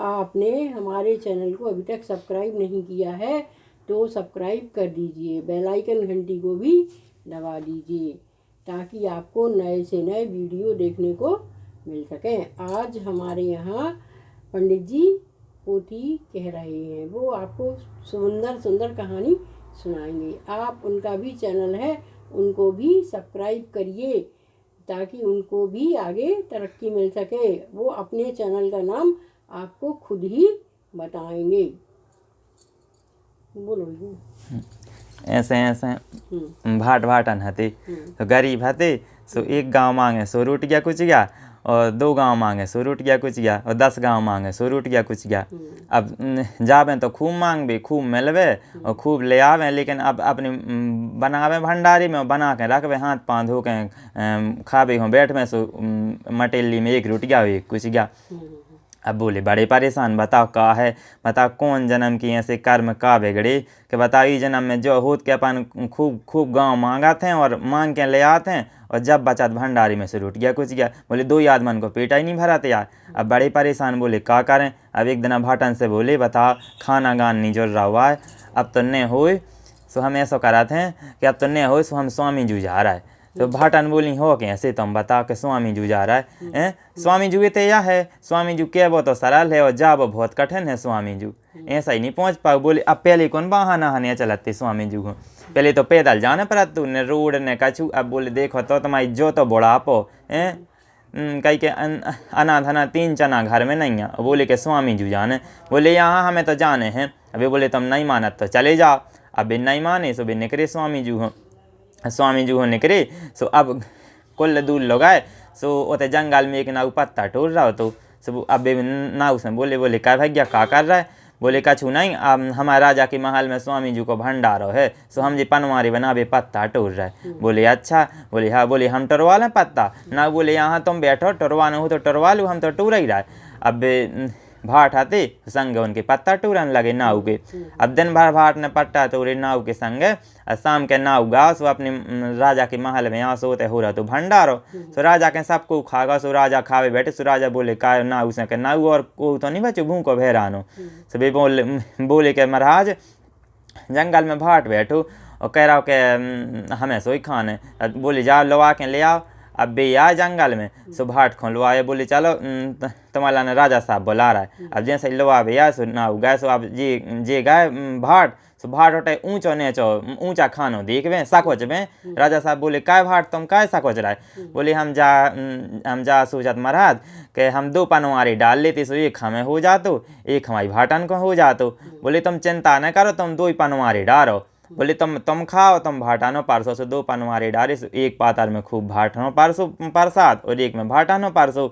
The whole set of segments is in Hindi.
आपने हमारे चैनल को अभी तक सब्सक्राइब नहीं किया है तो सब्सक्राइब कर दीजिए, बेल आइकन घंटी को भी दबा दीजिए ताकि आपको नए से नए वीडियो देखने को मिल सकें। आज हमारे यहाँ पंडित जी पोथी कह रहे हैं, वो आपको सुंदर सुंदर कहानी सुनाएंगे। आप उनका भी चैनल है, उनको भी सब्सक्राइब करिए ताकि उनको भी आगे तरक्की मिल सके। वो अपने चैनल का नाम आपको खुद ही बताएंगे। बोलो जी। ऐसे ऐसे भाट भाटन हते तो गरीब हते सो एक गांव मांगे सो रूट गया कुछ गया, और 2 गांव मांगे सो रूट गया कुछ गया, और 10 गांव मांगे सो रूट गया कुछ गया। अब जावे तो खूब मांगबे, खूब मिलवे और खूब ले आवे, लेकिन अब अपने बनावे भंडारी में बना के रखबे, हाथ पाँव धो के खाबे हो बैठ में सो मटेली में एक रूट गया एक कुछ गया। अब बोले बड़े परेशान, बताओ का है, बताओ कौन जन्म की ऐसे कर्म का बिगड़े कि बताओ ये जन्म में जो होत के अपन खूब खूब गाँव मांगा थे और मांग के ले आते हैं, और जब बचत भंडारी में से रूट गया कुछ गया। बोले 2 आदमन को पेटा ही नहीं भरा था यार। अब बड़े परेशान, बोले का करें। अब एक दिन भाटन से बोले बता खाना गान नहीं जुड़ रहा हुआ है, अब तो नहीं हो सो हम ऐसा करा थे कि अब तो नहीं हो सो हम स्वामी जू जा रहा है। तो भाटन बोली हो कैसे, तुम बताओ कि स्वामी जू जा रहा है। स्वामी जू ते या है, स्वामी जू के वो तो सरल है और जा वो बहुत कठिन है, स्वामी जू ऐसा ही नहीं पहुंच पाओ। बोले अब पहले कौन बहाना हने चलते स्वामी जू को, पहले तो पैदल जाना पड़ा तू ने रोड ने कछू। अब बोले देखो तो तुम्हारी जो तो बुढ़ापो कहीं के अनाधना 3 चना घर में नहीं है। बोले के स्वामी जू जाने, बोले यहाँ हमें तो जाने हैं। अभी बोले तुम नहीं मानत तो चले जाओ। अब नहीं माने सो भी निकले स्वामी जू हो, स्वामी जू हो निकले। सो अब कुल दूर लोग आए सो ओते जंगल में एक नाव पत्ता टूट रहा हो तो सब अब नाव से बोले क्या भैया का कर रहा है। बोले कछू नहीं, अब हमारे राजा के महल में स्वामी जी को भंडारो है, सो हम जी पनवारी बनाबे पत्ता टूट रहा है। बोले अच्छा, बोले हाँ, बोले हम टरवा लें पत्ता ना, बोले यहाँ तुम बैठो टरवाना हो तो टरवा लूँ, हम तो टूर ही रहा है। अब भाट आते संग उनके पत्ता टूरन लगे नाव के। अब दिन भर भाट ने पट्टा तोड़े नाव के संग, शाम के नाव गा सो अपने राजा के महल में यहाँ सोते हो रहा तो भंडारो। सो राजा के सबको खागा, सो राजा खावे बैठे। सो राजा बोले का नाव से नाव और को तो नहीं बचो भूखो भैरानो। सभी बोले के महाराज जंगल में भाट बैठो और कह रहा हो कि हमें सोई खाने। बोले जाओ लवा के ले आओ। अब बे आए जंगल में सो भाट खोलवाए, बोले चलो तुम्हारा ना राजा साहब बुला रहा है। अब जैसे लवा भैया सो ना गए सो अब जे गए भाट सो भाट उठे ऊँचो नेचो ऊँचा खानो देखबे सकोच में। राजा साहब बोले काय भाट तुम काय सकोच रहा है। बोले हम जा सोचत महाराज कि हम 2 पनवारी डाल लेते सो एक हमें हो जातो, एक हमारी भाटन को हो जातो। बोले तुम चिंता न करो, तुम 2 ही पनवारी डालो। बोले तुम खाओ, तुम भाटानो पारसो से 2 पनवारी डाले सो एक पातर में खूब भाटनो पारसो प्रसाद और एक में भाटानो पारसो।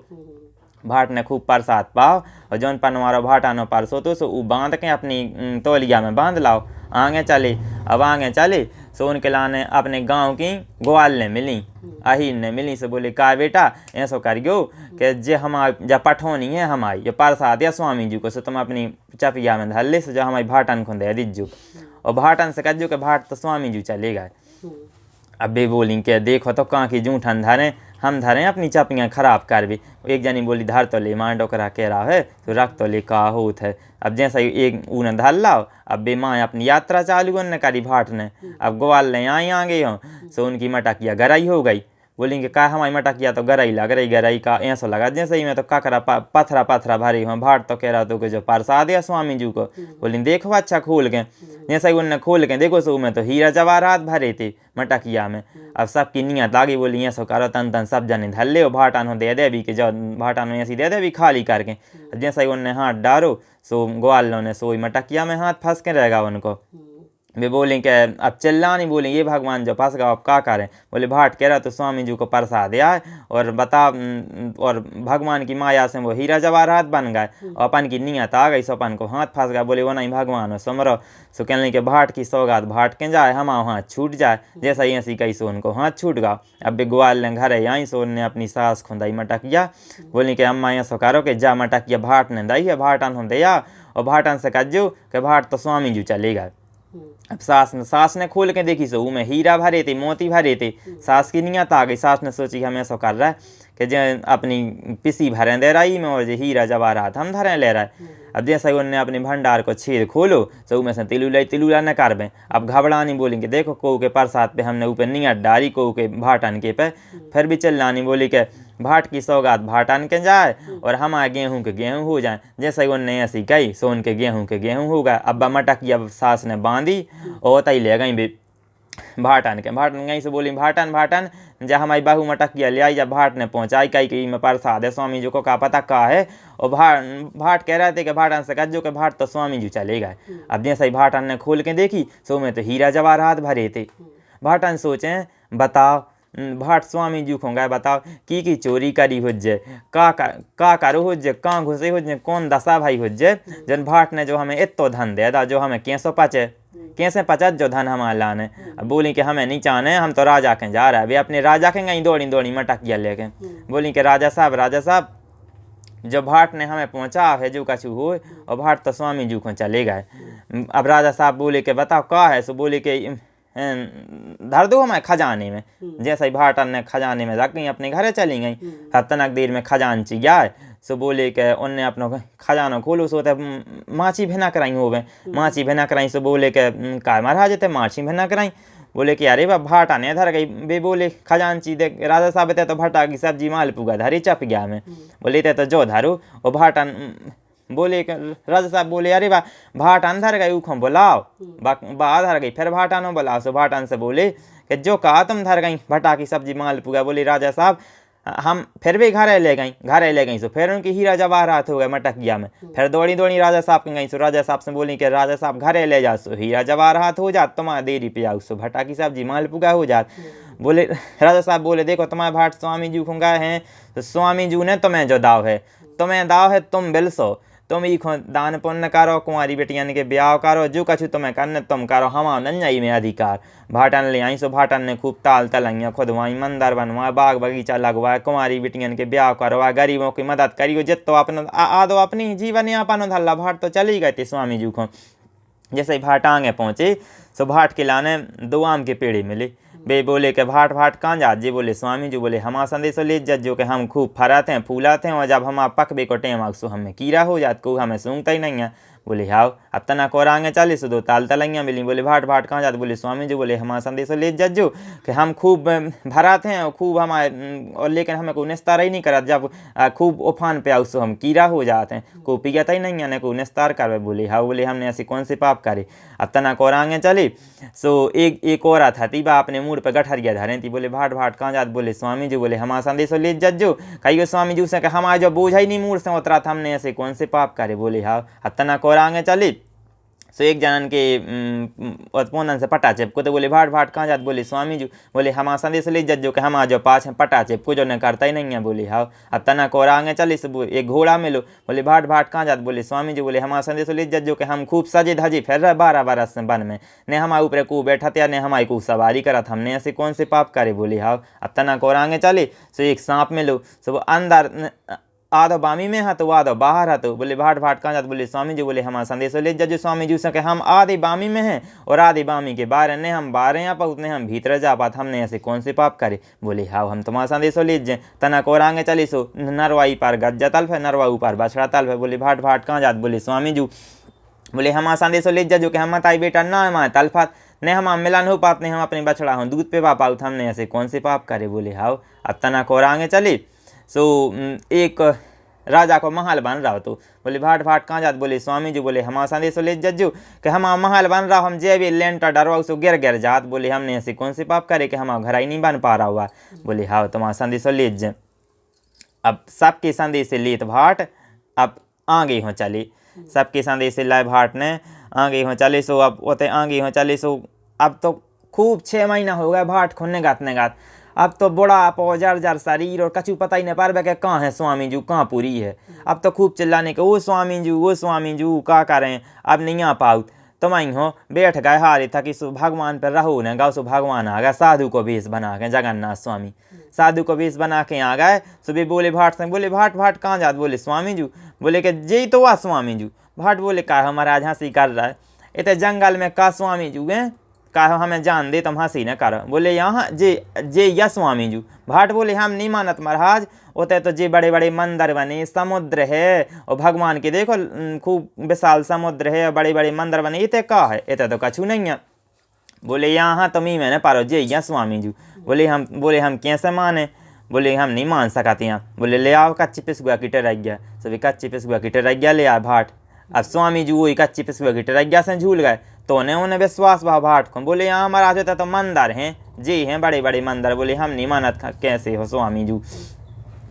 भाट ने खूब प्रसाद पाओ और जौन पनवारो भाटानो पारसो तो सो वो बांध के अपनी तौलिया में बांध लाओ। आगे चले, अब आगे चले सो उनके लाने अपने गांव की ग्वाल ने मिली, अहीर ने मिली। से बोले का बेटा ऐसो करियो कि जे हमार जब पठौनी है हमारी ये प्रसाद या स्वामी जी को, सो तुम अपनी चपिया में धर ले सो जो हमारी भाटन को दे दीजो। और भाटन से कहो कि भाट तो स्वामी जी चले गए। अब बे बोली के देखो तो कहाँ की जूठन धरे, हम धरें अपनी चपियाँ खराब कर भी। एक जनी बोली धर तो ले, माँ डोकरा कह रहा है तो रख तो ले का होत है। अब जैसा एक ऊन धर लाओ, अब बे माँ अपनी यात्रा चालू उनने करी भाट ने। अब ग्वाल ले आई आ गए हो सो उनकी मटकिया गराई हो गई। बोलेंगे का हमारी मटकिया तो गराई लग रही, गराई का ऐसा लगा जैसे ही मैं तो काकरा पथरा पथरा भरी हूँ। भाट तो कह रहा तो कि जो प्रसाद है स्वामी जी को। बोली देखो अच्छा खोल के, जैसे ही उनने खोल के देखो सो में तो हीरा जवाहरात भरे थे मटकिया में। अब सबकी नियत आगे बोली ऐसा करो तन तन सब जने धर ले भाटानो दे दे भी कि जो भाटानो ऐसी दे दे भी खाली करके। जैसे ही उनने हाथ डालो सो ग्वालों ने सोई मटकिया में हाथ फंस के रहेगा उनको। वे बोले कि अब चिल्ला नहीं, बोले ये भगवान जो फंस गया अब क्या करें। बोले भाट कह रहा तो स्वामी जी को प्रसाद आए और बता और भगवान की माया से वो हीरा जवाहरात बन गए और अपन की नियत आ गई सो अपन को हाथ फंस गया। बोले वो नहीं भगवान हो सुमरो। सो कहने के भाट की सौगात भाट के जाए हम हाथ छूट जाए। जैसा ही ऐसी कही सो उनको हाथ छूट गया। अब बे ग्वाल ने घर आई सो ने अपनी सास खुदाई मटकिया। बोली कि अम्मा ऐसा करो कि जा मटकिया भाट ने दई है भाटन हो दिया और भाटन से कहो कि भाट तो स्वामी जी चले गए। अब सास ने खोल के देखी सो में हीरा भरे थे, मोती भरे थे। सास की नियत आ गई। सास ने सोची हमें ऐसा कर रहा है कि जो अपनी पिसी भरें दे रही में और जो हीरा जवाहरात हम धरें ले रहा है। अब जैसे उनने अपने भंडार को छेद खोलो तो में से तिलुला न करबे। अब घबरानी बोलेंगे देखो को के प्रसाद पे हमने ऊपर नियत डारी को के भाटन के पे, फिर भी चिल्लानी बोली के भाट की सौगात भाटन के जाए और हमारे गेहूं के गेहूं हो जाए। जैसे उनने ऐसी कही सोन के गेहूं होगा। अब्बा मटकी अब सास ने बांधी और तई ले गई भाटन गई से बोली भाटन जा हमारी बहू मटकिया ले आई। जब भाट ने पहुंचाई कही कि में प्रसाद है स्वामी जी को का पता का है। और भाट कह रहे थे कि भाटन से कहो कि भाट तो स्वामी जी चले गए। अब जैसे ही भाटन ने खोल के देखी सो में तो हीरा जवाहरात भरे थे। भाटन सोचे बताओ भाट स्वामी जी होंगे बताओ की चोरी करी हो जाए का करो हो जाए कहाँ घुसे हो जाए कौन दशा भाई हो जाए जन भाट ने जो हमें इतो धन दे दा जो हमें कैसे पचत जो धन हमारे लाने। अब बोली कि हमें नहीं चाहने हम तो राजा के जा रहा है। वे अपने राजा के गई दौड़ी मटकिया लेके बोली कि राजा साहब जो भाट ने हमें पहुंचा है जो कछु हो और भाट तो स्वामी जी को चले गए। अब राजा साहब बोले कि बताओ का है। सो बोले कि धर दो हमारे खजाने में। जैसे ही भाटन ने खजाने में रख गई अपने घरे चली गई। तनक देर में खजानची गया सो बोले कि उनने अपना खजाना खोलो सो तो माछी भेना कराई हो गए। माछी भेना कराई सो बोले कि का महाराज थे माछी भेना कराई। बोले कि अरे भाटा ने धर गई। बे बोले खजानची देख राजा साहब थे तो भाटा की सब्जी माल पुगा धरी चप गया में। बोले थे तो जो धरो और भाटन बोले राजा साहब बोले अरे वाह भाट अंधर गए उखो बुलाओ बा धर गई। फिर भाटानो बुलाओ सो भाटन से बोले कि जो कहा तुम धर गई भटा की सब्जी माल पुगा। बोले राजा साहब हम फिर भी घरे ले गई सो फिर उनकी हीरा जवाहरात हो गए मटकिया में। फिर दौड़ी राजा साहब के गई सो राजा साहब से बोली कि राजा साहब घरे ले जा सो हीरा जवाहरात हो जात तुम्हारा देरी पे आओ सो भटा की सब्जी माल पुगा हो जात। बोले राजा साहब बोले देखो तुम्हारे भाट स्वामी जी खुंगा हैं तो स्वामी जी ने तुम्हें जो दाव है तुम बिलसो तुम ई दान पुण्य करो कुंवारी बेटियन के ब्याह करो जो कछु तुम्हें करने तुम करो हम नंजाई में अधिकार। भाटन ले आई सो भाटन ने खूब ताल तलैया खुदवाई मंदिर बनवाए बाग बगीचा लगवाए कुंवारी बेटियन के ब्याह करवाए गरीबों की मदद करियो जितो अपना आदो अपनी जीवन यापन धल्ला। भाट तो चली गए थे स्वामी जी को। जैसे ही भाट आगे पहुँचे सो भाट के लाने 2 आम के पेड़े मिले। बे बोले के भाट कहाँ जात जी। बोले स्वामी जी बोले हमारा संदेशो ले जज जो कि हम खूब फराते हैं फूलाते हैं और जब हम पकबे को टेम आग सो हमें कीड़ा हो जात को हमें सूंघता ही नहीं है। बोले हाओ अब तना कोरांगे 40 2 ताल तलैया मिली। बोले भाट कहाँ जात। बोले स्वामी जी बोले हमारा संदेशो ले जज्जो कि हम खूब भराते हैं और खूब हमारे और लेकिन हमें को निस्तार ही नहीं करा। जब खूब उफान पे आओ सो हम कीड़ा हो जाते हैं को पियाता ही नहीं है न को निस्तार करवे। बोले हाँ बोले हमने ऐसे कौन से पाप करे। अब तना कोरांगे चले सो एक औरत थी बा अपने मूड पे गठरिया धरे थी। बोले भाट कहाँ जात। बोले स्वामी जी बोले हमारा संदेशो ले जज्जो कहियो स्वामी जी से हमारा जो बोझ ही नहीं मूड से उतरा था हमने ऐसे कौन से पाप करे। बोले हाँ अब तना कोरांगे चले सो एक जनन के पोनन से पटा चेपको तो बोले भाट कहाँ जात। बोले स्वामी जी बोले हमारा संदेश ले जज्जो के हमारा जो पास है पटा चेपको जो न करता ही नहीं है। बोले हाँ अब तना कोरांगे चले सो एक घोड़ा मिलो। बोले भाट कहाँ जात। बोले स्वामी जी बोले हमारा संदेश ले जज्जो के हम खूब सजे धजे फिर रहे 12 बरस से बन में ने हमारे ऊपर को बैठा था ने हमारी को सवारी करा था हमने ऐसे कौन से पाप करे। बोले हाँ अब तना कोरांगे चले सो एक सांप मिलो सो वो अंदर आधो बामी में है तो आधो बाहर है तो। बोले भाट कहाँ जात। बोले स्वामी जी बोले हमारा संदेश ले जजो स्वामी जी से हम आधे बामी में हैं और आधे बामी के बाहर ने हम बाहर यहाँ पर उतने हम भीतर जा पात हमने ऐसे कौन से पाप करे। बोले हाँ हम तुम्हारा संदेश ले जाए तना कोरांगे चली सो नरवाई पार गज्जा तल्फ है नरवा ऊपर बछड़ा तल्फ है। बोले भाट कहाँ जात। बोले स्वामी जी बोले हमारा संदेश ले जजो कि हम मताई बेटा ना हमारे तल्फात ने हम मिलन हो पात ने हम अपने बछड़ा हो दूध पे पाप आउत हमने ऐसे कौन से पाप करे। बोले हाँ अब तना कोरांगे चली सो एक राजा को महल बन रहा हो तो। बोले भाट कहाँ जात। बोले स्वामी जी बोले हमारा संदेश ले जज्जो कि हमारा महल बन रहा हम जे भी लेंटर डरवा सो गिर जात। बोले हमने ऐसे कौन से पाप करे कि हमारा घर ही नहीं बन पा रहा हुआ। बोले हाँ तुम्हारा संदेश ले ज। अब सबके संदेश लेत भाट अब आगे हो चले सबके संदेश लाए भाट ने आगे हो चले सो अब ओते आगे हो चले सो अब तो खूब 6 महीना हो गया भाट खुन्ने गात अब तो बड़ा जर शरीर और कछु पता ही नहीं पार के कहाँ है स्वामी जी कहाँ पूरी है। अब तो खूब चिल्लाने के वो स्वामी जी का करें अब नहीं आ पाऊ तुम आई हो बैठ गए हारे था कि भगवान पर रहो न गाओ सो भगवान आ गया साधु को भेष बना के जगन्नाथ स्वामी साधु को भेष बना के आ गए। सुबह बोले भाट से बोले भाट कहाँ जात। बोले स्वामी जी बोले कि जे तो हुआ स्वामी जी। भाट बोले का हमारा आज हंसी कर रहा है इतने जंगल में का स्वामी जी हैं कहा हमें जान दे, तुम हंसी न करो। बोले यहाँ जे या स्वामी जी। भाट बोले हम नहीं मानत महाराज, होते तो जे बड़े बड़े मंदिर बने, समुद्र है, और भगवान के देखो खूब विशाल समुद्र है, बड़े बड़े मंदिर बने, इतने का है, इतने तो कछु नहीं है। बोले यहाँ तुम ही मैंने पारो जे या स्वामी जी। बोले हम कैसे माने। बोले हम नहीं मान सकते यहाँ। बोले ले आओ कच्ची पिसुआ की टरैया। सभी कच्ची पिसुआ की टरैया ले आए भाट। अब स्वामी जी वही कच्ची पिसुआ की टरैया से झूल गए, तो उन्हें विश्वास भाव भाट को। बोले यहाँ महाराज होता तो मंदिर हैं, जी हैं बड़े बड़े मंदिर। बोले हम नहीं मानत, कैसे हो स्वामी जी।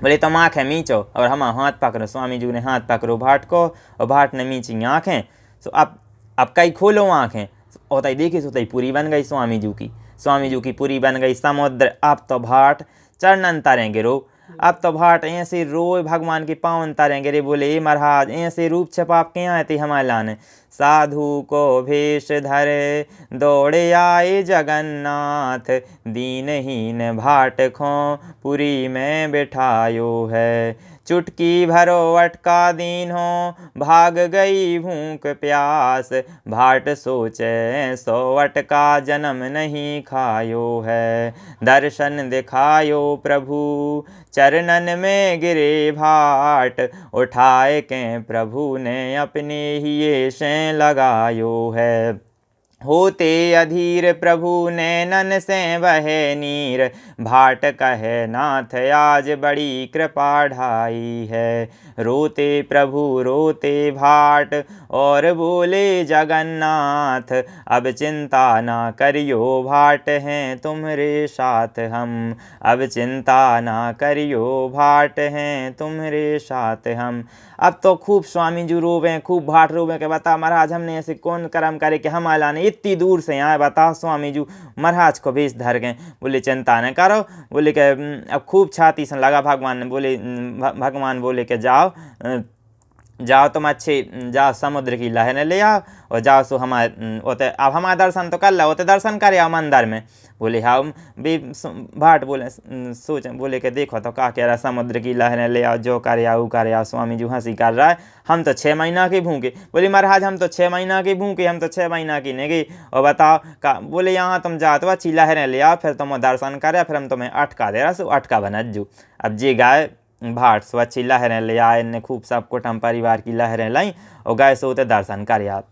बोले तुम आँखें मीचो और हम हाथ पकड़ो। स्वामी जी ने हाथ पकड़ो भाट को, और भाट ने मीची आँखें। सो अब कई खोलो आँखें, होता ही देखी सोता ही पूरी बन गई स्वामी जी की। स्वामी जी की पूरी बन गई समुद्र। अब तो भाट चरणन तरेंगे रो। अब तो भाट ऐसे रोए भगवान के पावन तरेंगे रे। बोले ए महाराज ऐसे रूप छपाप के आए थे हमारे लाने। साधु को भेष धरे दौड़े आए जगन्नाथ, दीनहीन भाट खो पुरी में बिठायो है। चुटकी भरो अटका दीन हो, भाग गई भूख प्यास, भाट सोचे सो अटका जन्म नहीं खायो है। दर्शन दिखायो प्रभु चरणन में गिरे भाट, उठाए के प्रभु ने अपने ही ये से लगायो है। होते अधीर प्रभु नैनन से बहे नीर, भाट कहे नाथ आज बड़ी कृपा ढाई है। रोते प्रभु रोते भाट और बोले जगन्नाथ, अब चिंता ना करियो भाट हैं तुम्हारे साथ हम। अब चिंता ना करियो भाट हैं तुम्हारे साथ हम। अब तो खूब स्वामी जी रोवे, खूब भाट रोवे के बता महाराज हमने ऐसे कौन कर्म करे कि हम लाने इतनी दूर से यहाँ बताओ। स्वामी जी महाराज को भेष धर गए। बोले चिंता न करो। बोले कि अब खूब छाती से लगा भगवान ने। बोले भगवान बोले कि जाओ तुम अच्छे जाओ समुद्र की लहरें ले आओ, और जाओ सो हमारे होते अब हमारा दर्शन तो कर लो, होते दर्शन करे आओ मंदिर में। बोले हाँ भी भाट बोले सोच बोले कि देखो तो क्या कह रहा, समुद्र की लहरें ले आओ, जो करे आओ करे आओ। स्वामी जी हंसी कर रहा है, हम तो 6 महीना के भूखे। बोले महाराज हम तो 6 महीना के भूखे, हम तो 6 महीना की नहीं गई। और बताओ का। बोले यहाँ तुम जाओ तो अच्छी लहरें ले आओ, फिर तुम दर्शन करे, फिर हम तुम्हें अटका दे रहा सो अटका बनजू। अब जे गाय भाट सो अच्छी लहरें ले आए, ने खूब सब कुटुंब परिवार की लहरें लाई, और गए सो होते दर्शन कर आए।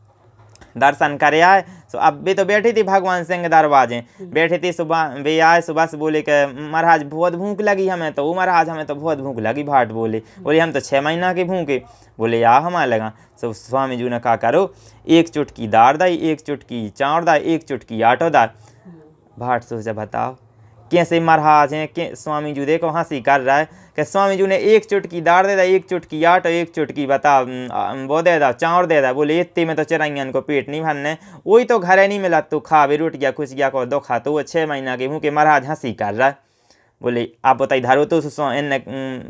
दर्शन करे आए सो अब भी तो बैठी थी भगवान सिंह दरवाजे बैठी थी। सुबह वे आए सुबह से बोले कि महाराज बहुत भूख लगी हमें तो। वो महाराज हमें तो बहुत भूख लगी। भाट बोले हम तो 6 महीना के भूखे। बोले या हमारे लगा। सो स्वामी जी ने कहा करो, एक चुटकी दार दाई, एक चुटकी चावल दाई, एक चुटकी आटो दाई। भाट सोचा बताओ कैसे महाराज हैं कि स्वामी जी देखो हंसी कर रहा है कि स्वामी जी ने एक चुटकी दाल दे दा, एक चुटकी आटो, एक चुटकी बता वो दे दा चावल दे दा। बोले इतने में तो चिरैयन को पेट नहीं भरने, वही तो घरे नहीं मिला तू खा भी रोटिया खुश गया को दो खा। तो वो 6 महीना के मुँह के महाराज हंसी कर रहा है। बोले आप बताइए धरो तो इन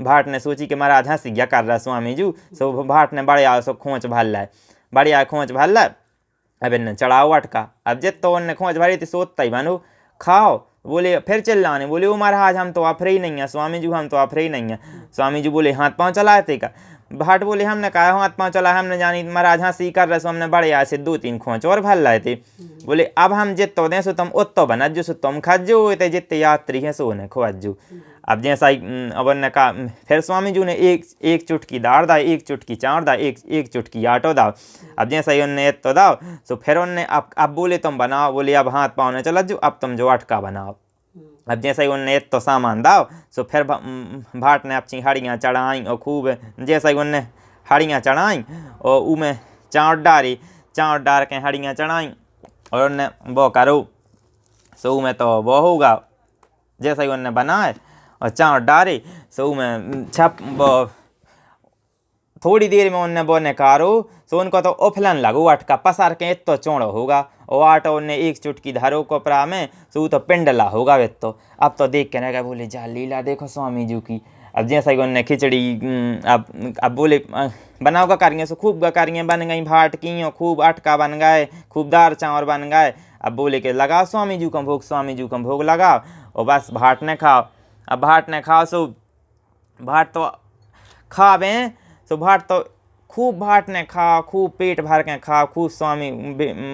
भाट ने सोची कि महाराज हंसी गया कर रहा स्वामी जी। सो भाट ने बड़े आ सो खोच भर ला, बढ़िया खोच भर ला। अब इन्हें चढ़ाओ अटका। अब जित तो उनने खोच भरी थी सोचता ही बनो खाओ। बोले फिर चिल्लाने, बोले वो महाराज हम तो आफरे ही नहीं है। स्वामी जी हम तो आफरे ही नहीं है। स्वामी जी बोले हाथ पाँव चलाए थे का। भाट बोले हमने कहा हाथ पाँव चलाए, हमने जानी महाराज हंसी कर रहे सो हमने बड़े आए से 2-3 खोच और भर लाए थे। बोले अब हम जितो दें सो तुम उत्तो बनजो, सो तुम खजो जितने यात्री हैं सो उन्हें खोजो। अब जैसा ही अब उन्होंने कहा, फिर स्वामी जी ने एक चुटकी दाल दा, एक चुटकी चावल दा, एक चुटकी आटो दाओ। अब जैसा ही उनने तो दाओ सो फिर उनने अब बोले तुम बनाओ। बोले अब हाथ पाँव ने चला जो, अब तुम जो अटका बनाओ। अब जैसा ही उनने तो सामान दाओ सो फिर भाट ने अपनी हड़ियाँ चढ़ाई, और खूब जैसा ही उनने हड़ियाँ चढ़ाई और उमें चावल डारी, चावल डार के हड़ियाँ चढ़ाई, और उनने वो करो सो में तो वो होगा। जैसा ही उनने बनाए और चावल डारे सो में छप वो थोड़ी देर में उनने वो निकारो सो उनको तो उफलन लगो अटका पसार के तो चौड़ो होगा। और आटो उनने एक चुटकी धरो कपड़ा में सो तो पिंडला होगा वे तो। अब तो देख के ना बोले जा लीला देखो स्वामी जी की। अब जैसा ही उनने खिचड़ी अब बोले बनाओ गकारियाँ सो खूब गकारियाँ बन गई भाट की, और खूब अटका बन गए, खूब दार चावल बन गए। अब बोले कि लगाओ स्वामी जी को भोग, स्वामी जी को भोग लगाओ, और बस भाट ने खाओ। अब भाट ने खाओ सो भाट तो खावे सो भाट तो खूब भाट ने खा, खूब पेट भर के खा खूब। स्वामी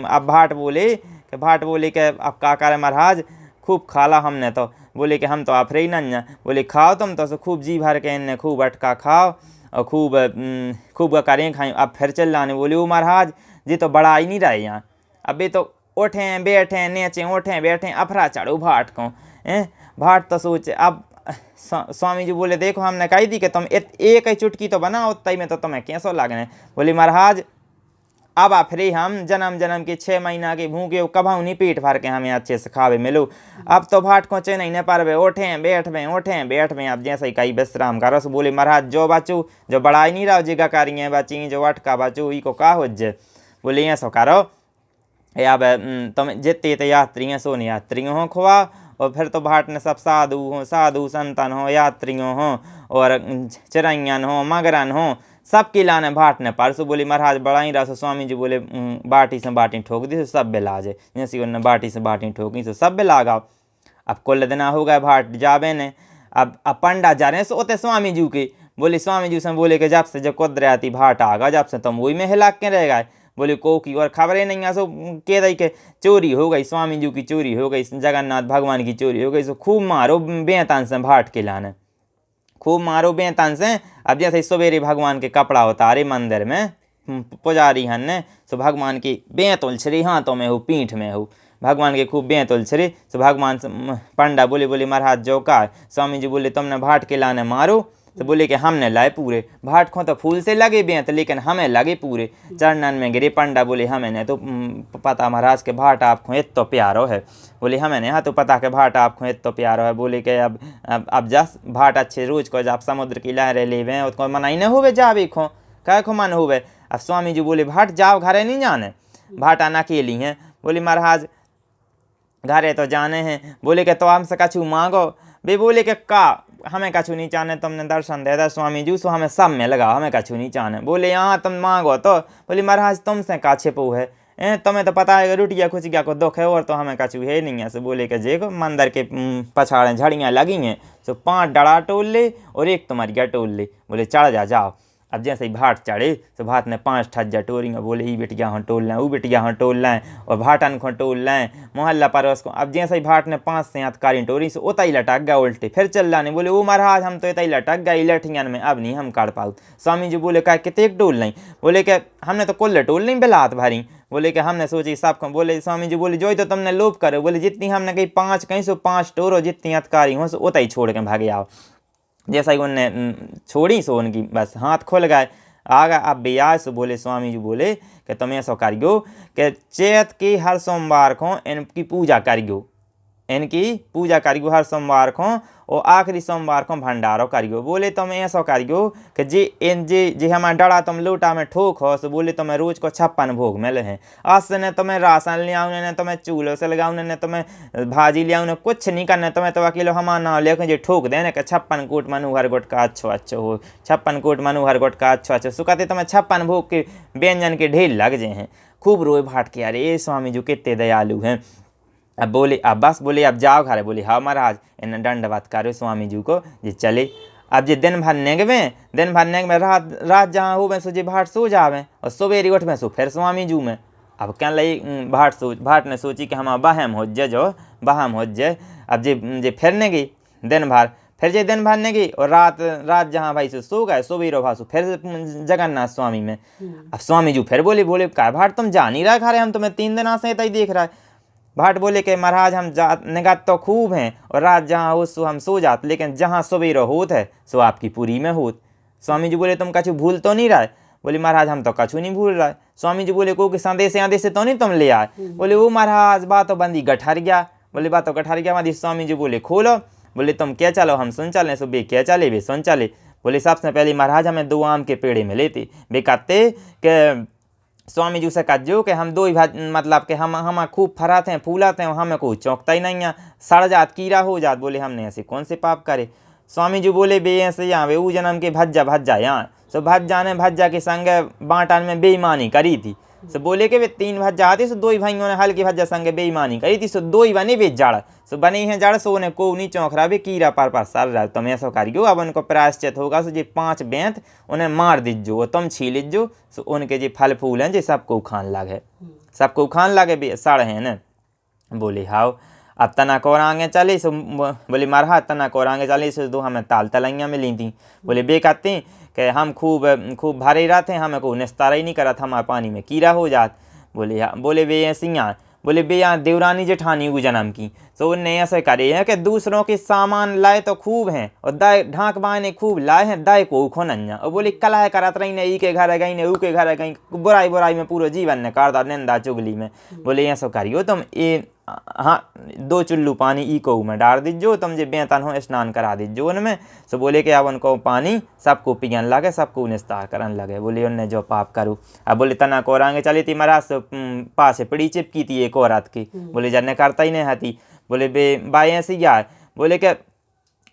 अब भाट बोले कि भाट बोले कि अब का करे महाराज, खूब खाला हमने तो। बोले कि हम तो आप रही न। बोले खाओ तुम तो खूब जी भर के इन्हें खूब अटका खाओ और खूब करें खाएं। अब फिर चल लाने। बोले वो महाराज जी तो बड़ा ही नहीं रहे यहाँ, अबे तो उठे बैठे नेचे उठे बैठे अफरा चढ़ो भाट को। भाट तो सोचे। अब स्वामी जी बोले देखो हमने कही थी कि तुम एक ही चुटकी तो बनाओ, उतई में तो तुम्हें कैसो लगने। बोले महाराज अब आप फिर हम जन्म जन्म के 6 महीना के भूखे कभाऊ नहीं पेट भर के हमें अच्छे से खावे मिलो। अब तो भाट को चे नहीं पारवे, उठे बैठ में अब जैसे ही कई विश्राम करो। सो बोले महाराज जो बचू जो बड़ाई नहीं रहो जिगा करिए बची जो अटका बचू ई को का हो जे। बोले ऐसो करो अब तुम जितने तो यात्री हैं सोने यात्रियों हो खुआ, और फिर तो भाट ने सब साधु संतन हो यात्रियों हो और चिरैयन हो मगरन हो सबके लाने भाट ने परसों। बोली महाराज बड़ा ही रहा। स्वामी जी बोले बाटी से बाटी ठोक दी तो सब बिला जाए, जैसे उन्होंने बाटी से बाटी ठोकी तो सब बिला गाओ। अब कुल दिना हो गए भाट जावे ने। अब पंडा जा रहे हैं सोते स्वामी जी के। बोले स्वामी जी से बोले कि जब से जब कुदरे आती भाट आगा जब से तुम वही में हिला के रह गए। बोले को की और खबरें नहीं आ। सो कह रही के चोरी हो गई, स्वामी जी की चोरी हो गई, जगन्नाथ भगवान की चोरी हो गई। सो खूब मारो बेतान से भाट के लाने, खूब मारो बेतान से। अब जैसे सवेरे भगवान के कपड़ा उतारे मंदिर में पुजारी हन सो भगवान की बेत उलछरी हाथों में हो पीठ में हो भगवान के खूब बेत उलछरी। सो भगवान से पंडा बोले महाराज जो का। स्वामी जी बोले तुमने भाट के लाने मारो। तो बोले कि हमने लाए पूरे। भाट को तो फूल से लगे बेत लेकिन हमें लगे पूरे, चरणन में गिरे। पंडा बोले हमें ने तो पता महाराज के भाट आपको इतना प्यारो है। बोले हमें ने हाँ तो पता के भाट आपको इतना प्यारो है। बोले कि अब जा भाट अच्छे रोज को जब समुद्र की लहरें ले वे उसको मनाई न होवे जावे खो कह खो मन होवे। अब स्वामी जी बोले भाट जाओ घरे नहीं जाने, भाट आना अकेली हैं। बोले महाराज घरे तो जाने हैं। बोले कि तो हमसे कछु मांगो। बे बोले कि का हमें कछु नहीं चाहने, तुमने दर्शन दे दा स्वामी जी सो हमें सब में लगाओ, हमें कछु नहीं चाहने। बोले यहाँ तुम मांगो तो। बोले महाराज तुमसे का छिपो है, तुम्हें तो पता है रुटिया खुचिया को दुख है और तो हमें कछु है नहीं है। सो बोले कि देखो मंदिर के पछाड़े झड़ियाँ लगी हैं सो 5 डड़ा टोल ले और 1 तुम्हारिया टोल ले। बोले चढ़ जा जाओ। अब जैसे ही भाट चढ़े तो भाट ने 5 ठज्जा टोरियाँ। बोले ई बेटिया हाँ टोल लें, वो बेटिया हाँ टोल लें और भाटन को टोल लें मोहल्ला पड़ोस को। अब जैसे ही भाट ने 5 से 7 कारी टोरी से उतना ही लटक गया उल्टे। फिर चल लाने। बोले वो महाराज हम तो इतना ही लटक गए लठियन में, अब नहीं हम काट पाओ। स्वामी जी बोले का कितने टोल नहीं। बोले कि हमने तो कुल टोल नहीं बिलात भरी। बोले कि हमने सोची सबको। बोले स्वामी जी बोले जो तो तुमने लोभ करो। बोले जितनी हमने कही 5 कहीं सो 5 टोरो जितनी हथकारी हो सो उतना ही छोड़ के भागे आओ। जैसा ही उनने छोड़ी सो उनकी बस हाथ खुल गए आगा। अब ब्याज से बोले स्वामी जी बोले कि तुम ऐसा करियो कि चैत के हर सोमवार को इनकी पूजा करियो, इनकी पूजा करियो हर सोमवार को और आखिरी सोमवार को भंडारो करियो। बोले तुम ऐसा करियो कि जे हमारा डड़ा तुम लोटा में ठोक हो सो बोले तुम्हें रोज को 56 भोग मिले हैं। आज से न तुम्हें राशन ले आऊँ न तुम्हें चूल्हो से लगाऊँ न तुम्हें भाजी ले आऊँ कुछ नहीं करना। तुम्हें तो अकेलो हमारा नाम लेकर जे ठोक देने कि 56 कोट मनोहर गोट का अच्छो हो, 56 कोट मनोहर गोट का अच्छो सो कहते तुम्हें 56 भोग के व्यंजन के ढेर लग जाए हैं। खूब रोए भाट के अरे स्वामी जी कितने दयालु हैं। अब बोले अब बस बोले अब जाओ घरे। बोले हाँ महाराज इन्हें दंडवत करो स्वामी जी को जे चले। अब जे दिन भर नेगवे रात जहाँ हो सो जे भाट सो जावे और सवेरे उठ में सो फिर स्वामी जी में। अब क्या लई भाट ने सोची कि हम बहम हो जाए। अब जे फिरने गई दिन भर फिर जे दिन भर ने गई और रात जहाँ भाई सो गए सवेरे भासो फिर जगन्नाथ स्वामी में। अब स्वामी जी फिर बोले का भाट तुम जा नहीं रहा घरे, हम तुम्हें 3 दिन से ही देख रहा है। भाट बोले कि महाराज हम निगत तो खूब हैं और रात जहाँ हो सो हम सो जाते, लेकिन जहाँ सवेरे होत है सो आपकी पूरी में होत। स्वामी जी बोले तुम कछु भूल तो नहीं रहा। बोले महाराज हम तो कछु नहीं भूल रहा। स्वामी जी बोले को कि संदेश तो नहीं तुम ले आए। बोले वो महाराज बात तो बंदी गठर गया। बोले बात तो गठर गया मादी। स्वामी जी बोले खोलो। बोले तुम क्या चलो हम सुन चले। सो बे क्या चले बे सुन चले। बोले सबसे पहले महाराज हमें 2 आम के पेड़े मिले थे। बे कहते कि स्वामी जी से कहो कि हम 2 ही मतलब कि हम खूब फराते हैं फूलाते हैं हमें कोई चौंकता ही नहीं है, सड़ जात कीड़ा हो जात। बोले हमने ऐसे कौन से पाप करे। स्वामी जी बोले बे ऐसे यहाँ वे वो जन्म के भज्जा यहाँ सो भज्जा के संग बाँटन में बेईमानी करी थी। सो बोले कि वे 3 भज्जा आती सो 2 ही भाइयों ने हल्की भज्जा संग बेईमानी करी थी सो 2 ही बने वे जड़ सो बने हैं जड़ सो उन्हें को नहीं चौंक रहा वे कीड़ा पर सर रहा। तुम ऐसा करियो अब उनको प्रायश्चित होगा सो जे 5 बेंत उन्हें मार दीजो और तुम छील जो सो उनके जे फल फूल हैं जे सबको खान लगे बे सड़ हैं न। बोले हाओ अब तना कोरांगे चले सो बोले मरहा तना कोरांगे चले सो दो हमें ताल तलैया मिली थी। बोले बे कहते कि हम खूब खूब भारे रहते हमें को निस्तारा ही नहीं करा था हमारे पानी में कीड़ा हो जात। बोले हाँ बोले बे ऐसी यहाँ बोले बे यहाँ देवरानी जेठानी को जन्म की तो उनने ऐसे करे हैं कि दूसरों के सामान लाए तो खूब हैं और दाए ढाक बाने खूब लाए हैं दाए को उखो नन्या और बोले कला करत रही ने ई के घर गई ने ऊ के घर गई बुराई बुराई में पूरा जीवन ने काटता निंदा चुगली में। बोले ऐसा करियो तुम ये हाँ 2 चुल्लू पानी ई को में डाल दीजो तुम जे बेतन हो स्नान करा दीजो उनमें। सो बोले कि अब उनको पानी सबको पियन लगे सबको निस्तार करन लगे। बोले उनने जो पाप करूँ अब बोले तना कोरांगे चली थी महाराज से पास से पड़ी चिपकी थी एक औरत की। बोले जन्ने करता ही नहीं हती। बोले बे बाई ऐसी यार बोले कि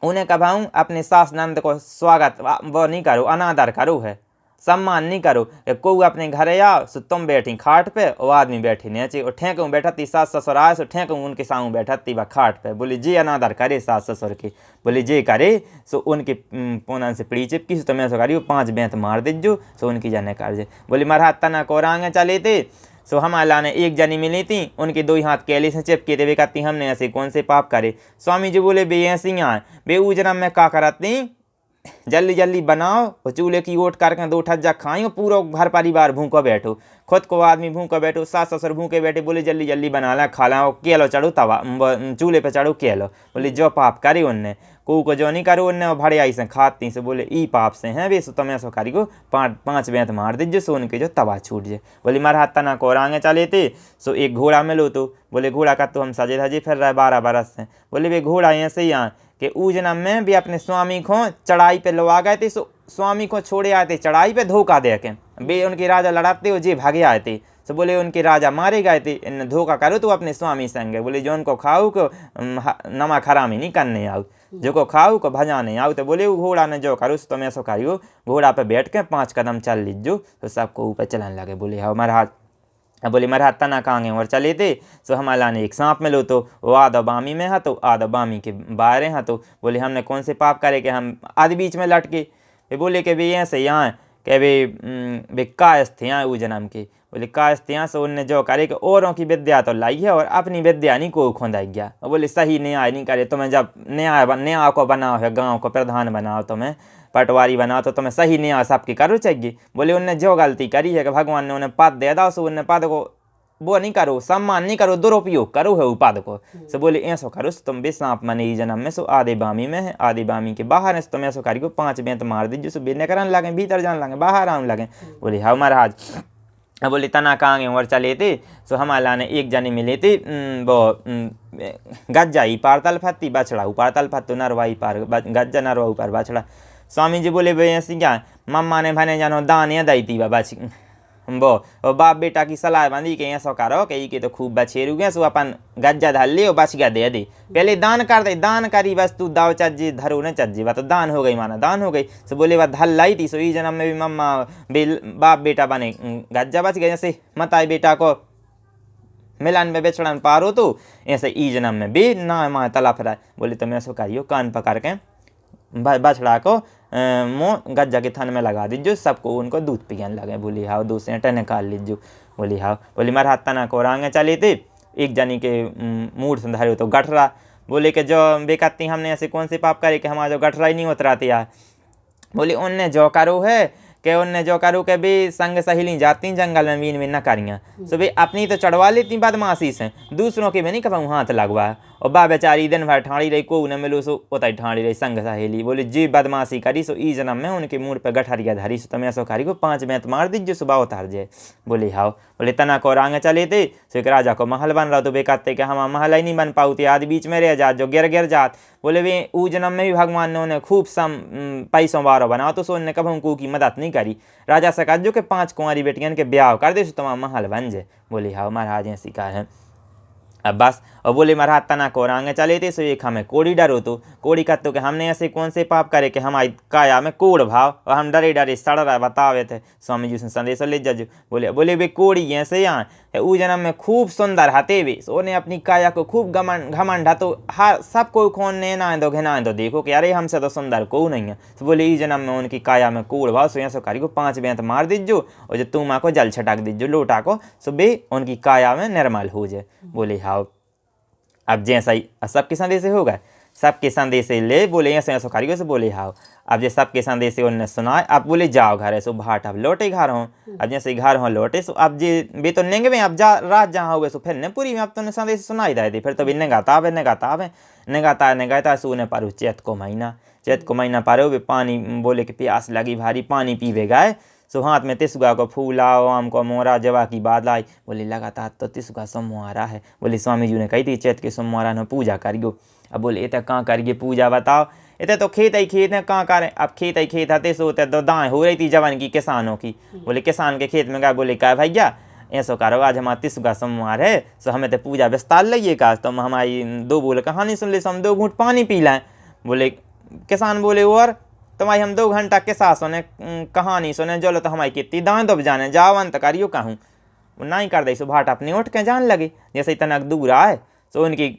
उन्हें कभाऊँ अपने सास नंद को स्वागत वो नहीं करो अनादर करो है सम्मान नहीं करो को अपने घरे आओ सो तुम बैठी खाट पे और आदमी बैठी नीचे और ठेकूँ बैठती सास ससुर आए सो ठेकूँ उनके सामू बैठती वह खाट पे। बोले जे अनादर करे सास ससुर के बोले जे करे सो उनके पोनन से पड़ी चिपकी सो तुम्हें सो करियो 5 बेंत मार दीजो सो उनकी जाने कर जे। बोले मरहा तना कोरांगे चले थे सो हम अल्लाह ने एक जनी मिली थी उनके 2 हाथ केले से चिपके थे वे कहती हमने ऐसे कौन से पाप करे। स्वामी जी बोले बे ऐसी यहाँ बे उजरम में का करती जल्दी जल्दी बनाओ और चूल्हे की ओट करके 2 ठज्जा खाई और पूरा घर परिवार भूखो बैठो खुद को आदमी भूखो बैठो सास ससुर भूखे बैठे। बोले जल्दी जल्दी बना ला खा ला केलो चढ़ो तवा चूल्हे पे चढ़ो केलो। बोले जो पाप करे उनने को जो नहीं करो उनने भड़े आई से खाती से बोले ई पाप से हैं बे सो तुम्हें सो करी को 5 बेंत मार दीजिए सो उनके जो तवा छूट जाए। बोले मरहा तना कोरांगे चले थे सो एक घोड़ा मिलो तो बोले घोड़ा का तो हम सजे धजे फिर रहे 12 बरस से। बोले वे घोड़ा ऐसे ही यहाँ कि ऊ जन्म में भी अपने स्वामी को चढ़ाई पे लवा गए थे सो स्वामी को छोड़े आए थे चढ़ाई पे धोखा दे के बे उनके राजा लड़ाते हो जे भागे आए थे। सो बोले उनके राजा मारे गए थे इन धोखा करो तो अपने स्वामी संग बोले जो उनको खाओ को नमक हरामी नहीं करने आओ जो को खाओ को भजाने आओ। तो बोले वो घोड़ा ने जो करो तो मैं सो करियो घोड़ा पे बैठ के 5 कदम चल लीजो तो सबको ऊपर चलने लगे। बोले हाँ महाराज बोले मरहा तना कांगे और चले थे सो हम अल्लाह ने एक सांप मिलो तो वो आधा बामी में है तो आधा बामी के बाहर हैं तो बोले हमने कौन से पाप करे कि हम आधे बीच में लटके। वे बोले कि वे ऐसे यहाँ कि वे कायस थे यहाँ वो जन्म के। बोले कायस थे यहाँ से उनने जो करे कि औरों की विद्या तो लाई है और अपनी विद्या नहीं को खोंदाई गया। और बोले सही न्याय नहीं करे तुम्हें जब न्याय को बनाओ है गाँव को प्रधान बनाओ तुम्हें पटवारी बनाओ तो तुम्हें सही न्याय सबकी करो चाहिए। बोले उनने जो गलती करी है कि भगवान ने उन्हें पद दे दो सो उन्हें पद को वो नहीं करो सम्मान नहीं करो दुरुपयोग करो है पद को। सो बोले ऐसो करो सो तुम भी सांप मने ही जन्म में सो आधे बामी में है आधे बामी के बाहर है सो तुम ऐसो करी को 5 बेंत मार दीजिए सो बेने करने लगे भीतर जाने लगे बाहर आने लगे। बोले हाँ महाराज अब बोले तना कांगे और चले थे सो हम अल्लाह ने एक जने मिले थे वो गज्जा ही पार तल फत्ती बछड़ा ऊपर तल फत्तो नरवाई पार गज्जा नरवा ऊपर बछड़ा। स्वामी जी बोले भाई ऐसी क्या मम्मा ने भने जानो दान या दी थी बच वो बाप बेटा की सलाह बंदी के ऐसा करो कि के तो खूब बछेरू गए सो अपन गज्जा धल ले और बच गया दे दे पहले दान कर दे दान करी बस तू दाव चज्जी धरो न चज्जी बा तो दान हो गई माना दान हो गई। सो बोले वह धल लाई थी सो ई जन्म में भी मम्मा बाप बेटा बने गज्जा बच गए जैसे मताई बेटा को मिलान में बेचड़न पारो तो ऐसे ई जन्म में भी ना माँ तला फिरा। बोले तो मैं सो करियो कान पकड़ के बछड़ा को मुँह गज्जा के थन में लगा दीजिए सबको उनको दूध पियन लगे। बोली हाँ 2 सेंटे निकाल लीजिए। बोली हाँ बोली मरहा तना कोरांगे चले थे एक जनी के मूड से धरे तो गठरा। बोले कि जो बेकती हमने ऐसे कौन से पाप करे कि हमारा जो गठरा ही नहीं उतराते यार। बोले उनने जो करो है कि उनने जो करो कि भी संग सहेली जाती जंगल में मीन मीन न करियाँ सो भी अपनी तो चढ़वा लेती बदमाशी से दूसरों के भी नहीं कभी हाथ लगवा और बा बेचारी दिन भर ठाड़ी रही को न मिलो सो उतर ठाड़ी रही संग सहेली। बोले जी बदमाशी करी सो ई जन्म में उनके मुँह पे गठरिया धरी सो तुम्हें ऐसा करी को 5 बेंत मार दीजिए सुबह उतार जाए। बोले हाँ बोले तना कोरांगे चले थे सो एक राजा को महल बन रहा तो बेकते कि हम महल ही नहीं बन पाते आदि बीच में रह जात जो गिर जात। बोले वे ऊ जन्म में भी भगवान ने उन्हें खूब पैसों बारो बनाओ तो सो उन्हें कभी उनको की मदद नहीं करी। राजा से कहा जो कि 5 कुंवारी बेटियन के ब्याह कर दे सो तुम्हारा महल बन जाए। बोले हाँ महाराज ऐसी कहा है अब बस। और बोले महाराज तना कोरांगे चले थे सो एक हमें कोड़ी डर हो तो कोड़ी कहते कि हमने ऐसे कौन से पाप करे कि हमारी काया में कोड़ भाव और हम डरे डरे सड़ रहा बतावे थे। स्वामी जी से संदेश ले जज बोले वे कोड़ी ऐसे यहाँ ऊ जन्म में खूब सुंदर हते भी सो ने अपनी काया को खूब घमंड तो हर सब कोई खोन ने ना दो घिना दो देखो कि अरे हमसे तो सुंदर को नहीं है। तो बोले ई जन्म में उनकी काया में कोड़ भाव सो यहाँ सो करी को 5 बेंत मार दीजो और जो तुम को जल छटक दीजो लोटा को सो बे उनकी काया में निर्मल हो जाए। बोले हाँ अब जैसा ही सबके संदेश होगा, सबके संदेश ले बोले ऐसे ऐसा कारियों से बोले हाओ। अब जे सबके संदेश उनने सुनाए, अब बोले जाओ घर है, सो भाट अब लौटे घर हों। अब जैसे घर हों लौटे, सो अब जे बे तो नेंगे में अब जा रात जहाँ हुए सो फिर ने पूरी में अब तो संदेश सुनाई दे दी। फिर तो भी नेगाता सो ने पारू चैत को महीना पारो, वे पानी बोले कि प्यास लगी भारी, पानी पीवे गए। सो हाथ में तिसुगा को फूल आओ, आम को मोरा जवा की बात आई। बोले लगातार तो तिसुगा सोमवारा है। बोले स्वामी जी ने कही थी चैत के सोमवारा ने पूजा करियो। अब बोले इतने कहाँ करिए पूजा बताओ, इतने तो खेत ही खेत है कहाँ करें। अब खेत ही खेत हते सो तो दाएँ हो रही थी जवान की किसानों की। बोले किसान के खेत में गए, बोले क्या भैया ऐसा करो आज हमारा तिसुगा सोमवार है, सो हमें तो पूजा विस्तार लइए का, तो हमारी दो बोले कहानी सुन ले, सो हम 2 घूंट पानी पी लाएं। बोले किसान बोले और तुम्हारी हम 2 घंटा किसा सुने कहानी सुने, जो तो हमारी कितनी दाएँ दब जाने जाओ अंत करियो कहूँ। नहीं कर दे सो भाट अपने उठ के जान लगे। जैसे इतना दूर आए सो उनकी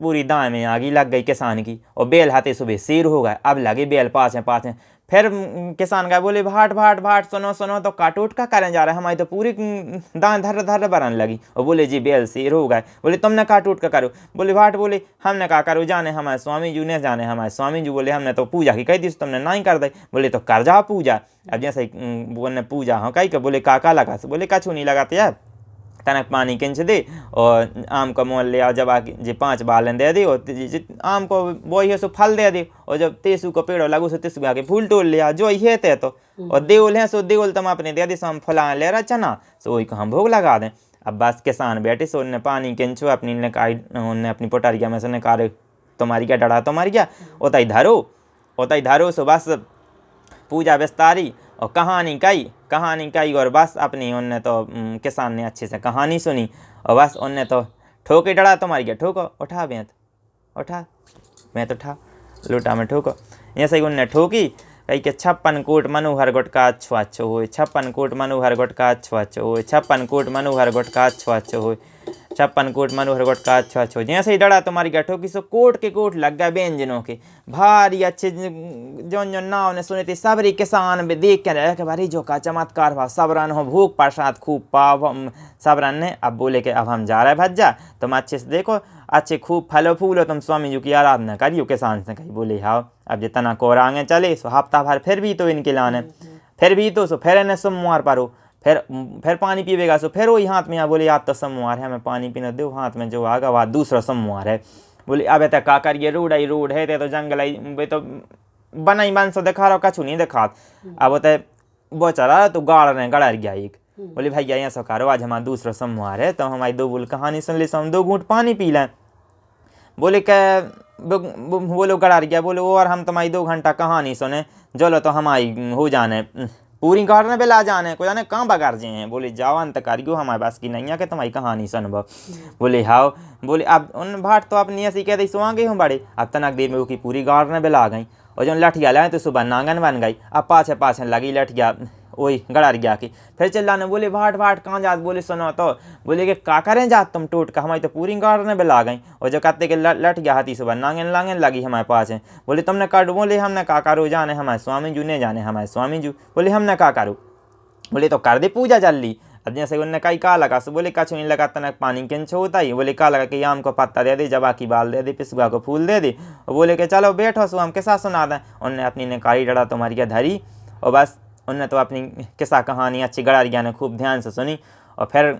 पूरी दाएँ में आगी लग गई किसान की, और बेल हाथे सुबह शेर हो गए। अब लगे बेल पास है। फिर किसान का बोले भाट सुनो तो काट उठ का करें जा रहा है, हमारी तो पूरी दाएँ धर बरन लगी। और बोले जी बेल शेर हो गए। बोले तुमने काट उठ का करो। बोले भाट बोले हमने कहा करो, जाने हमारे स्वामी जी ने जाने हमारे स्वामी जी। बोले हमने तो पूजा की कही थी, तुमने नहीं कर दी। बोले तो कर जा पूजा। अब जैसे बोलने पूजा हाँ कही बोले काका लगा, बोले कछू नहीं लगाते यार, तनक पानी किंच दे और आम का मोल ले आओ, जब आके 5 बालन दे दे, और आम को बोई है सो फल दे दे, और जब तेसु को पेड़ लगू सो तेसु आके फूल तोड़ ले आ जो ये थे तो, और देवल है सो देवल तुम अपने दे दे, सो हम फला ले रहा चना, सो वही को हम भोग लगा दें। अब बस किसान बैठे सो उन्हें पानी किंचो अपनी उन्हें अपनी पोटरिया में से कार तुम्हारी क्या डरा तुम्हारी क्या ओता ही धरो सो बस पूजा विस्तारी और कहानी कही और बस अपनी उनने तो किसान ने अच्छे से कहानी सुनी, और बस उनने तो ठोके डरा तुम्हारी क्या ठोको, उठा लोटा में ठोको। ऐसे ही उनने ठोकी कही के 56 कोट मनोहर गुटका अच्छो हो, 56 कोट मनोहर गुटका अच्छो हो, 56 कोट मनोहर गुटका अच्छो हो, 56 कोट मनोहर गुटका अच्छो। जैसे ही डरा तुम्हारी क्या ठोकी सो कोट के कोट लग गए व्यंजनों के भारी अच्छे, जो नाव ने सुने थे सबरी किसान भी देख के रहे कि भाई जो का चमत्कार हुआ, सबरन हो भूख प्रसाद खूब पाव सबरन ने। अब बोले कि अब हम जा रहे भज्जा, तुम अच्छे से देखो, अच्छे खूब फलो फूलो, तुम स्वामी जी की आराधना करियो। किसान से कही बोले हाँ। अब जितना कोरांगे चले सो हफ्ता भर फिर भी तो इनके लाने, फिर भी तो सो फिर इन्हें सोमवार पारो, फिर पानी पीवेगा सो फिर वही हाथ में यहाँ बोले आज तो सोमवार है, हमें पानी पीने दो। हाथ में जो आगा वह दूसरा सोमवार है। बोले अब तक का करिए, रोड है तो जंगल है तो बना ही बन सो दिखा रहा कछु नहीं दिखा। अब वो चला तो गड़ गया एक। बोले भैया यहाँ सकारो आज हमारा दूसरा सोमवार है, तो हमारी 2 बोल कहानी सुन ली, हम 2 घूंट पानी पी लें। बोले क्या बोलो गड़ा गया। बोले और हम तुम्हारी 2 घंटा कहानी सुने, चलो तो हमारी हो जाने पूरी गाड़ने पे ला जाने को जाने कहाँ बगार जे हैं। बोले जाओ अंत करियो, हमारे पास की नहीं है कि तुम्हारी कहानी सुनबो। बोले हाँ। बोले अब उन भाट तो अपनी ऐसी कहते सो आगे हूँ बड़े, अब तनक देर में उसकी पूरी गाड़ने पे ला गई, और जो लठिया लाए तो सुबह नांगन बन गई। अब पाछे लगी लठिया वही गड़ार गया की। फिर चिल्लाने बोले भाट कहाँ जात। बोले सुनो तो। बोले कि का करें जात तुम टूट का, हमारी तो पूरी गाड़ने पे ला गई, और जो कहते कि लठ गया हाथी सुबह नांगन लगी हमारे पास है। बोले तुमने काट। बोले हमने का करो, जाने हमारे स्वामी जी ने जाने हमारे स्वामी जी। बोले हमने का करो। बोले तो कर दे पूजा जल्दी। अब जैसे उनने कही का लगा सो बोले कछु नहीं लगा, तनक पानी किंचो होता ही। बोले का लगा कि आम को पत्ता दे दे, जबा की बाल दे दे, पिसुआ को फूल दे दे, और बोले कि चलो बैठो सो हम किस्सा सुना दें। उनने अपनी ने कारी डरा तुम्हारी क्या धरी, और बस उनने तो अपनी किस्सा कहानी अच्छी गड़ारिया ने खूब ध्यान से सुनी। और फिर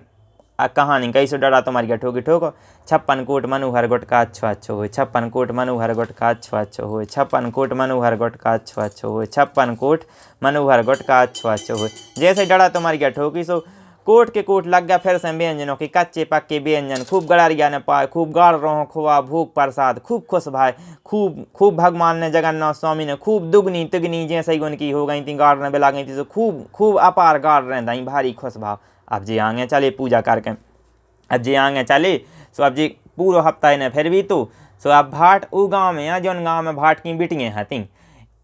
कहानी कहीं से डरा तुम्हारी क्या ठोकी ठोको। 56 कोट मनोहर गुटका अच्छो हो, 56 कोट मनोहर गुटका अच्छो हो, 56 कोट मनोहर गुटका अच्छो हो, 56 कोट मनोहर गुटका अच्छो हो। जैसे डरा तुम्हारी क्या ठोकी सो कोट के कोट लग गया। फिर से व्यंजनों के कच्चे पक्के व्यंजन खूब गड़ारिया ने पाए, खूब गाड़ रहो खुआ भूख प्रसाद, खूब खुश भाई, खूब भगवान ने जगन्नाथ स्वामी ने खूब दुगनी तिगनी जैसे ही उनकी हो गई थी, गाड़ने पे ला गई थी, तो खूब अपार गाड़ रहे दाई भारी खुश भाव। अब जी आगे चले पूजा करके, अब जी आगे चले सो अब जी पूरा हफ्ता इन्हें फिर भी तो सो अब भाट वो गाँव में है, जो गाँव में भाट की बिटियाँ हती।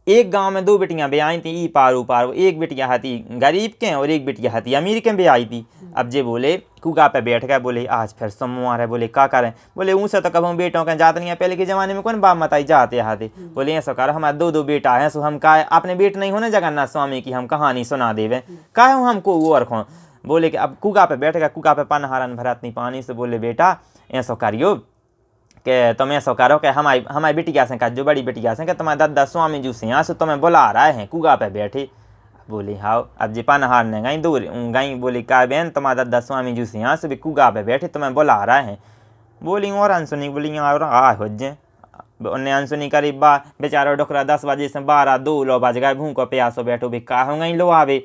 एक गांव में 2 बेटियां ब्याही थी, ई पार एक बिटिया हती गरीब के और एक बिटिया हती अमीर के ब्याही थी। अब जे बोले कुगा पे बैठ गए, बोले आज फिर सोमवार है। बोले का करें। बोले ऊँ से तो कब बेटों के जात नहीं है, पहले के ज़माने में कौन बाप मताई जाते हाथे। बोले ऐसा कर हमारे 2 बेटा हैं, सो हम का अपने बेट नहीं होने जगन्नाथ स्वामी की हम कहानी सुना देवे का हमको वो और खो। बोले कि अब कुगा पे बैठ गया, कुगा पे पनहारन भरत नहीं पानी से। बोले बेटा ऐसा करियो कि तुम ऐसा करो कि हमारी बिटिया से कहा, जो बड़ी बिटिया से, कि तुम्हारे दादा स्वामी जी से यहाँ से तुम्हें बुला रहे हैं, कुगा पे बैठे। बोली हाँ। अब जी पनहार ने गई दूर गई, बोली का बहन तुम्हारा दादा स्वामी जी से यहाँ से भी कुगा पे बैठे, तुम्हें बुला रहे हैं। बोली और अनसुनी, बोली और आ हो जे उन्हें अनसुनी करीब बेचारा डोकरा 10 बजे से 12-2 लो बज गए, भूखो प्यासो बैठो भी का हो गई लो आवे।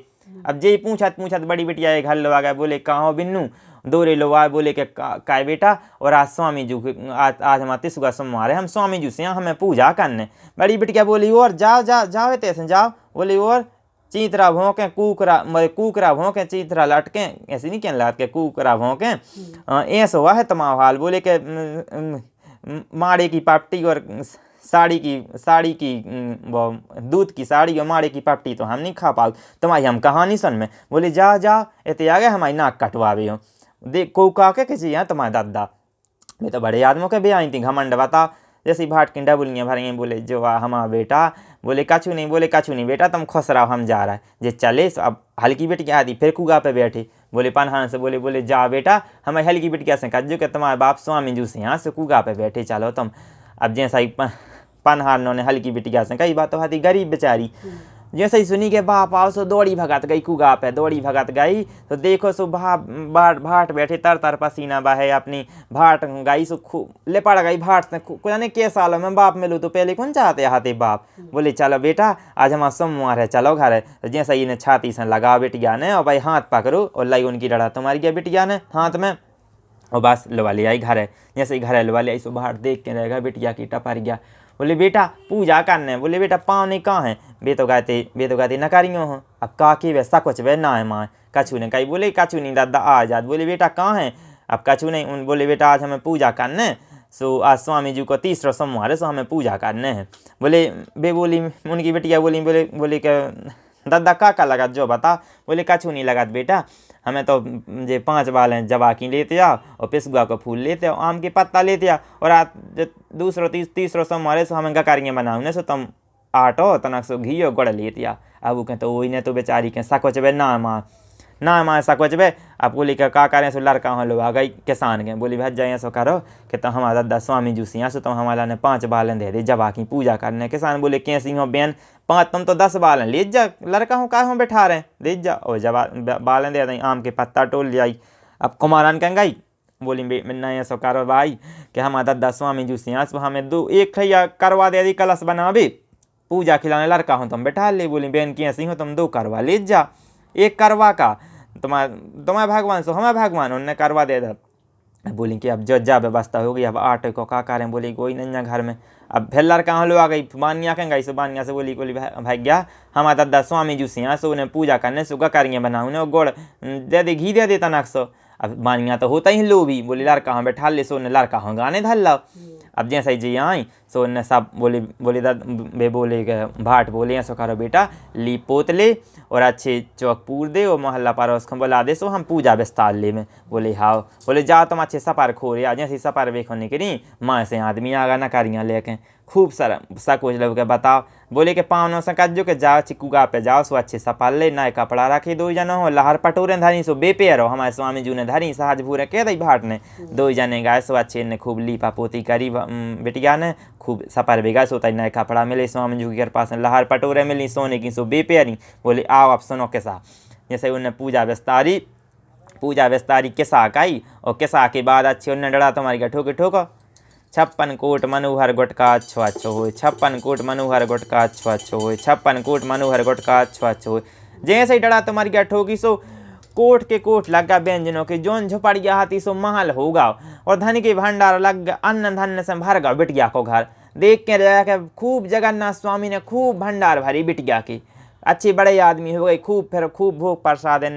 अब जे पूछत बड़ी बिटिया एक घर लो आ गए, बोले कहाँ बिन्नू, दौरे लो आए, बोले के का बेटा और आज स्वामी जी आज हम 30 सोमवार है, हम स्वामी जी से यहाँ हमें पूजा करने। बड़ी बिटिया बोली और जाओ जाओ जाओ तैसे जाओ। बोली और चीतरा भोंके कुकरा भोंके चीतरा लटके, ऐसे नहीं कहने लटके कुकरा भोंके ऐसा हुआ है तुम्हारा हाल। बोले के माड़े की पापटी और साड़ी की वो दूध की साड़ी और माड़े की पापटी तो हम नहीं खा पाओ, तुम्हारी हम कहानी सुन में। बोले जा जा इतने आ गए हमारी नाक कटवावे हो, देख को का के किसी यहाँ तुम्हारे दादा मैं तो बड़े आदमों के भी आई थी घमंड बता, जैसी भाट की डबुलियाँ भर गई। बोले जो हमारा बेटा, बोले कछु नहीं, बोले कछु नहीं बेटा तुम खुश रहो हम जा रहा है। जे चले अब हल्की बेटिया आदि फिर कुगा पे बैठे। बोले पनहान से बोले जा बेटा हमारी हल्की बेटिया से कहो कि तुम्हारे बाप स्वामी जी से यहाँ से कुगा पे बैठे चलो तुम। अब जैसा ही पनहार ने हल्की बेटिया से कई बात तो हाथी गरीब बेचारी जैसे ही सुनी के बाप आओ सो दौड़ी भगत गई कुगा पे, दौड़ी भगत गई तो देखो सो भाट बैठे तर पसीना बहे, अपनी भाट गई सो खूब लेपड़ गई भाट से। कुछ नहीं के सालों में बाप मिलूँ तो पहले कौन चाहते हाथे बाप। बोले चलो बेटा आज हमारा सोमवार है चलो घर है। तो जैसे ही ने छाती से लगा बेटिया ने और भाई हाथ पकड़ो और लाई उनकी डरा तुम्हारी गया बेटिया ने हाथ में और बस लवा ले आई घर है। जैसे ही घर है लवा ले आई सो भाट देख के रहेगा बेटिया की टपर गया। बोले बेटा पूजा करने, बोले बेटा पाँव नहीं कहाँ है, बे तो गाते नकारियों हो। अब काकी वे सकुच वे ना है माँ कछु ने कही। बोले कछु नहीं दादा आ जात। बोले बेटा कहाँ है, अब कछु नहीं। उन बोले बेटा आज हमें पूजा करने, सो आज स्वामी जी को 3रा सोमवार है सो हमें पूजा करने हैं। बोले बे बोली उनकी बेटिया बोली के दादा का लगा जो बता। बोले कछु नहीं लगा बेटा, हमें तो जे 5 बाल हैं जवाकी लेते आओ और पिसुआ को फूल लेते आओ, आम के पत्ता लेते आओ और आज 2-3 सोमवार सो हमें गकारियाँ बनाऊने सो तुम आटो तनक सो घी और गुड़ लेते आओ। अब वो कहते वही ने तो बेचारी के सकोच बे ना माँ सकोच बे। अब बोली का करें सो लड़का हो लो आ गई किसान के। बोली भाई जाए सो करो कि तो हमारा दादा स्वामी जी से सो तुम हमारा ने 5 बालन दे दे जवा की पूजा करने। किसान बोले कैसी हो बहन 5 तुम तो 10 बालन ले जा, लड़का हूँ का हूँ बैठा रहे ले जा और जवा बालन दे दी आम के पत्ता टोल ले आई। अब कुमारन कह गई बोली मैं ऐसा करो भाई कि हमारा दादा स्वामी जी से हमें 1 खैया करवा दे दी कलश बनावे पूजा खिलाने लड़का हूँ तुम बैठा ले। बोली बहन की ऐसी हो तुम 2 करवा ले जा, 1 करवा का तुम्हारे भगवान सो हमें भगवान उनने करवा दे दा। बोली कि अब जो जा व्यवस्था हो गई अब आटे को का करें। बोली कोई नहीं घर में। अब फिर लड़का लो आ गई बानिया कह गई सो बानिया से बोली भाई गया हमारा दादा स्वामी जी से यहाँ सो उन्हें पूजा करने सो गकारियाँ बनाऊने और गुड़ दे दे घी दे दे तनक सो। अब बानिया तो होता ही लो भी। बोली लड़का हाँ बैठा ले सो उन्हें लड़का हाँ गाने धल लाओ। अब जैसे ही जी आई सो उन्हें सब बोली बे बोले भाट बोले ऐसा करो बेटा लीप पोत ले और अच्छे चौक पूर दे और मोहल्ला पड़ोस को बुला दे सो हम पूजा विस्तार ले में। बोले हाँ। बोले जा तुम अच्छे सपार खोरे आ जैसे सपार वे खोने के नहीं माँ से आदमी आगा नकारियाँ लेके खूब सारा कुछ लोग के बताओ। बोले के पावनों से कजो के जाओ चिकुगा पे जाओ सो अच्छे सपाल ले नए कपड़ा रखे 2 जन हो लहर पटोरे धरी सो बेपेर हो हमारे स्वामी जी ने धरी साज भूरे कह दी भाट ने 2 जने गाय सो अच्छे ने खूब लीपा पोती करी बेटिया ने खूब सपार बेगा सोता नए कपड़ा मिले स्वामी जी के पास लहर पटोरे मिली सोने की सो बेपेरी। बोले आओ आप सुनो कैसा जैसे उन्हें पूजा विस्तारी किसा काई और किसा के बाद अच्छे उन्हें डरा तुम्हारी का ठोको 56 कोट मनोहर गुटका अच्छो हो 56 कोट मनोहर गुटका अच्छो हो 56 कोट मनोहर गुटका अच्छो हो। जैसे ही डरा तुम्हारी क्या ठोकी सो कोट के कोट लग गया व्यंजनों के जोन झुपड़िया हाथी सो महल होगा और धन के भंडार लग गया अन्न धन से भर गया बिटिया को घर। देख के रहा कि खूब जगन्नाथ स्वामी ने खूब भंडार भरी बिटिया की, अच्छे बड़े आदमी हो गए खूब भोग प्रसाद